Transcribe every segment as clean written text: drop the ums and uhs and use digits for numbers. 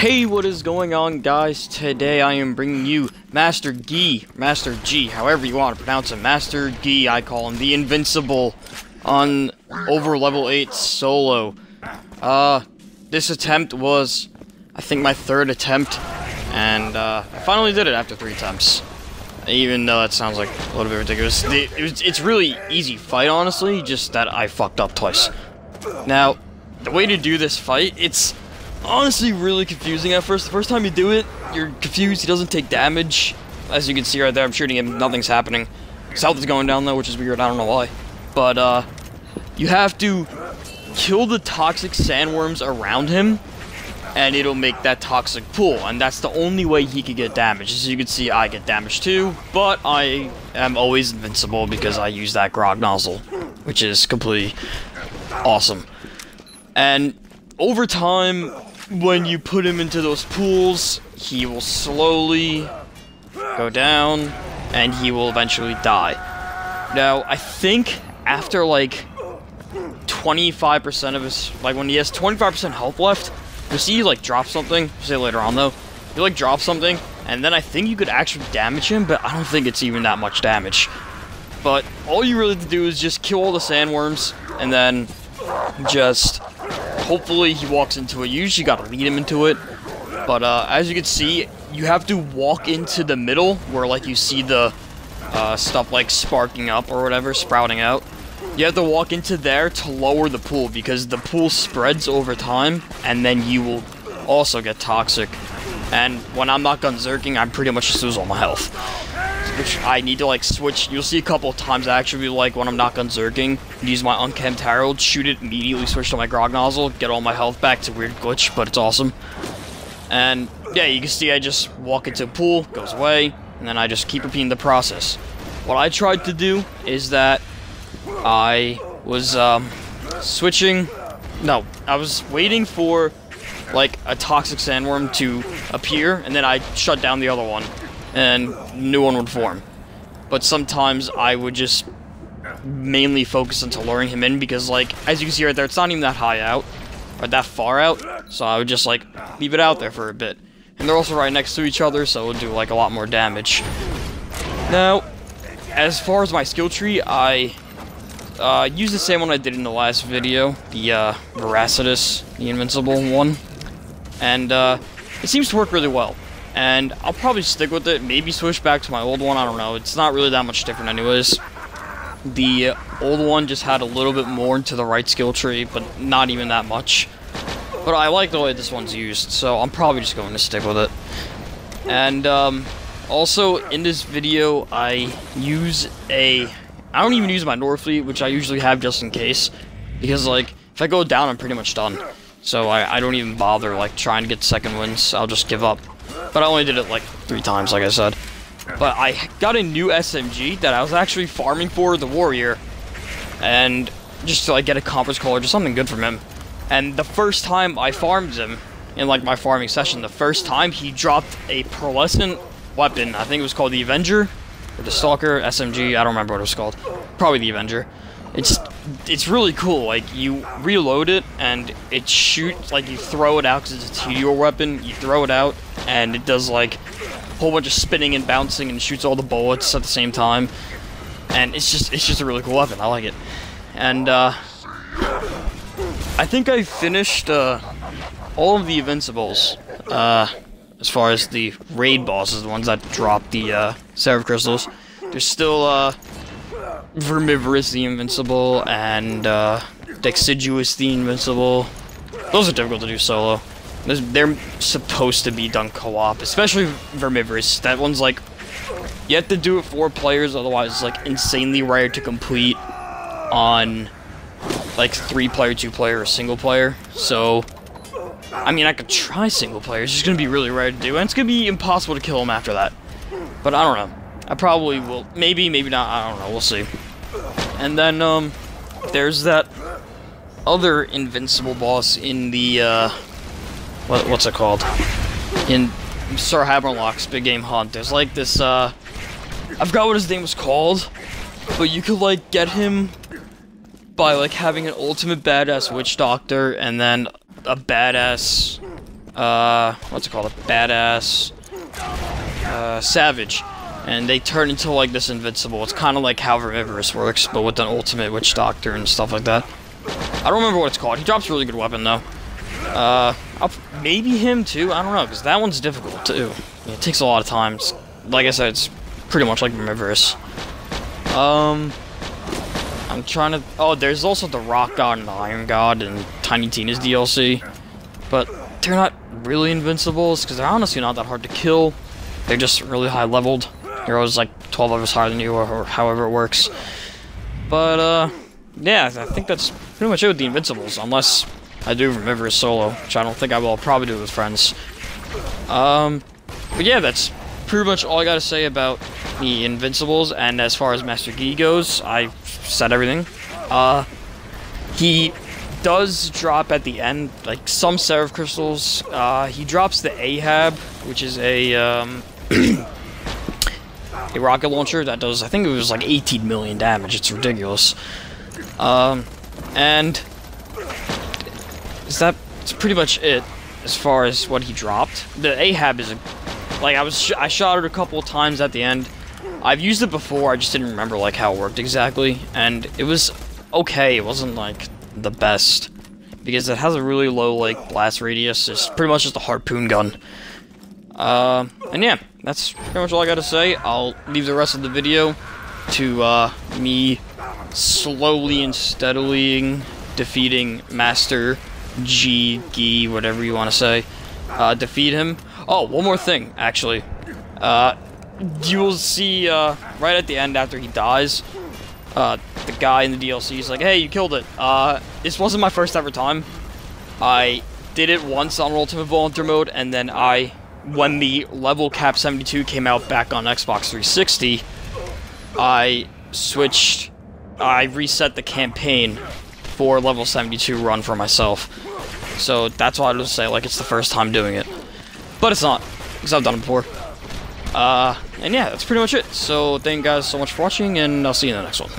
Hey, what is going on, guys? Today I am bringing you Master G, however you want to pronounce him. Master G, I call him, the Invincible, on over level 8 solo. This attempt was, I think, my third attempt, and I finally did it after 3 attempts. Even though that sounds like a little bit ridiculous. It's really easy fight, honestly, just that I fucked up twice. Now, the way to do this fight, it's honestly really confusing at first. The first time you do it, you're confused, he doesn't take damage. As you can see right there, I'm shooting him, nothing's happening. His health is going down though, which is weird, I don't know why. But, you have to kill the toxic sandworms around him, and it'll make that toxic pool, and that's the only way he could get damaged. As you can see, I get damaged too, but I am always invincible because I use that grog nozzle, which is completely awesome. And over time, when you put him into those pools, he will slowly go down, and he will eventually die. Now, I think after, like, 25% of his, like, when he has 25% health left, you'll see he, like, drop something, I'll say later on, though. You, like, drop something, and then I think you could actually damage him, but I don't think it's even that much damage. But all you really have to do is just kill all the sandworms, and then just hopefully he walks into it. You usually gotta lead him into it, but as you can see, you have to walk into the middle where, like, you see the stuff like sparking up or whatever, sprouting out. You have to walk into there to lower the pool, because the pool spreads over time, and then you will also get toxic. And when I'm not gun zerking, I pretty much just lose all my health, which I need to, like, switch. You'll see a couple of times actually, like, when I'm not gun zerking, use my unkempt Herald, shoot it, immediately switch to my grog nozzle, get all my health back. It's a weird glitch, but it's awesome. And yeah, you can see I just walk into a pool, goes away, and then I just keep repeating the process. What I tried to do is that I was switching. No, I was waiting for, like, a toxic sandworm to appear, and then I shut down the other one, and new one would form. But sometimes I would just mainly focus into luring him in, because, like, as you can see right there, it's not even that high out, or that far out, so I would just, like, leave it out there for a bit. And they're also right next to each other, so it would do, like, a lot more damage. Now, as far as my skill tree, I use the same one I did in the last video, the Voracitus, the Invincible one, and it seems to work really well. And I'll probably stick with it, maybe switch back to my old one, I don't know, it's not really that much different anyways. The old one just had a little bit more into the right skill tree, but not even that much. But I like the way this one's used, so I'm probably just going to stick with it. And also, in this video, I don't even use my Norfleet, which I usually have just in case, because, like, if I go down, I'm pretty much done. So I don't even bother, like, trying to get second wins, I'll just give up. But I only did it, like, 3 times, like I said. But I got a new SMG that I was actually farming for, the Warrior, and just to, like, get a conference call or just something good from him. And the first time I farmed him, in, like, my farming session, the first time he dropped a pearlescent weapon. I think it was called the Avenger, or the Stalker, SMG, I don't remember what it was called. Probably the Avenger. It's really cool, like, you reload it, and it shoots, like, you throw it out, because it's a TDR weapon, you throw it out, and it does, like, a whole bunch of spinning and bouncing, and shoots all the bullets at the same time, and it's just a really cool weapon, I like it. And, I think I finished, all of the Invincibles, as far as the raid bosses, the ones that drop the, Seraph Crystals. There's still, Vermivorous the Invincible, and Deciduous the Invincible. Those are difficult to do solo. They're supposed to be done co-op, especially Vermivorous. That one's, like, you have to do it 4 players, otherwise it's, like, insanely rare to complete on, like, 3-player, 2-player, or single player. So, I mean, I could try single player, it's just gonna be really rare to do, and it's gonna be impossible to kill him after that. But I don't know. I probably will. Maybe, maybe not. I don't know. We'll see. And then, there's that other Invincible boss in the, what's it called? In Sir Hammerlock's Big Game Hunt. There's, like, this, I forgot what his name was called, but you could, like, get him by, like, having an ultimate badass witch doctor, and then a badass what's it called? A badass, savage. And they turn into, like, this Invincible. It's kind of like how Herbivorous works, but with an ultimate Witch Doctor and stuff like that. I don't remember what it's called. He drops a really good weapon, though. Maybe him, too? I don't know, because that one's difficult, too. It takes a lot of time. Like I said, it's pretty much like Herbivorous. I'm trying to... Oh, there's also the Rock God and the Iron God and Tiny Tina's DLC. But they're not really Invincibles, because they're honestly not that hard to kill. They're just really high-leveled. They're always like 12 levels higher than you, or however it works. But, yeah, I think that's pretty much it with the Invincibles, unless I do Herbivorous solo, which I don't think I will. I'll probably do it with friends. But yeah, that's pretty much all I gotta say about the Invincibles, and as far as Master Yi goes, I said everything. He does drop at the end, like, some Seraph Crystals. He drops the Ahab, which is a rocket launcher that does, I think it was like 18 million damage. It's ridiculous. And that's pretty much it as far as what he dropped. The Ahab is like, I shot it a couple of times at the end. I've used it before, I just didn't remember like how it worked exactly, and it was okay. It wasn't like the best because it has a really low like blast radius. It's pretty much just a harpoon gun. And yeah, that's pretty much all I gotta say. I'll leave the rest of the video to me slowly and steadily defeating Master Gi, whatever you want to say. Defeat him. Oh, one more thing, actually. You will see right at the end after he dies, the guy in the DLC is like, "Hey, you killed it." This wasn't my first ever time. I did it once on Ultimate Volunteer mode, and then when the level cap 72 came out back on Xbox 360, I reset the campaign for level 72 run for myself. So that's why I just say, like, it's the first time doing it. But it's not, because I've done it before. And yeah, that's pretty much it. So thank you guys so much for watching, and I'll see you in the next one.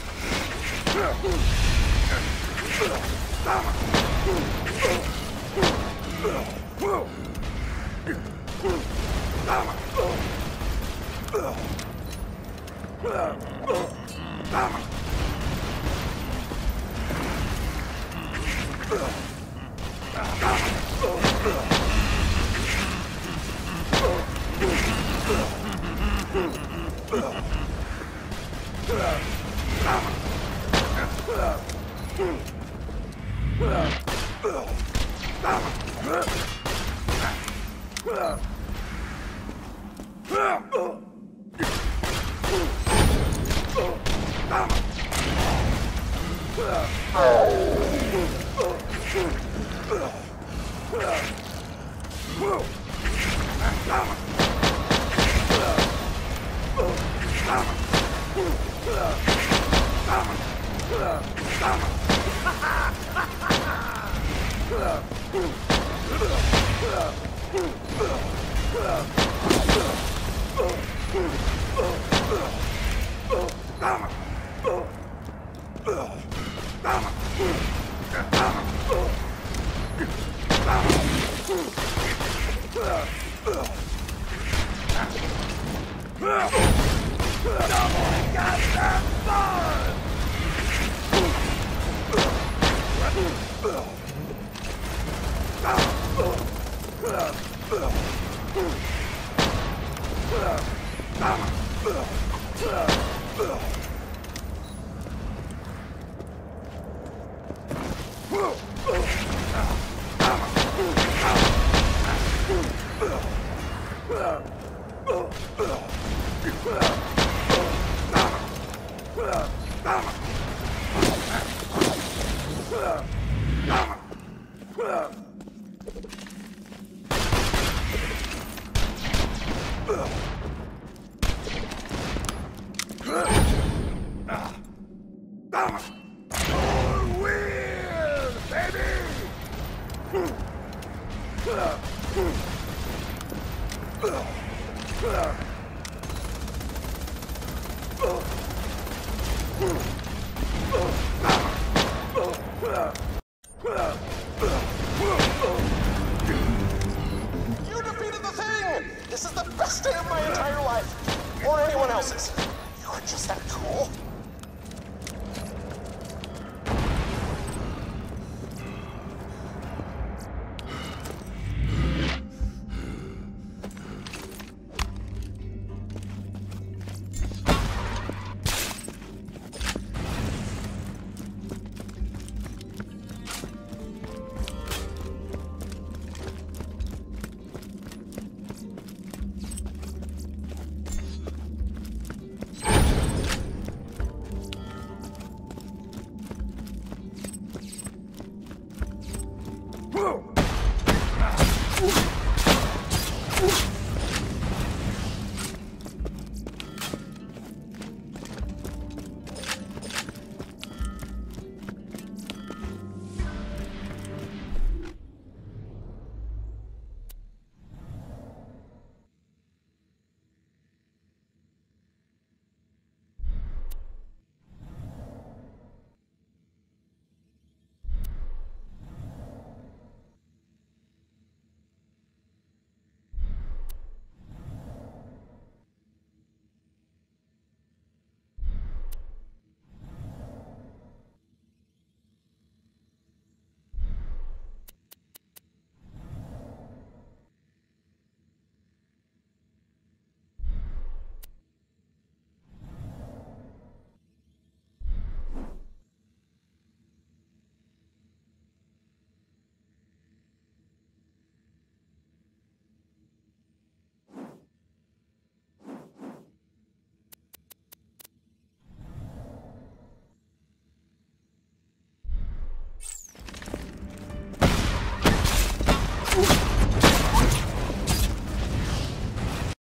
the best day of my entire life. Or anyone else's. You're just that cool. Whoa!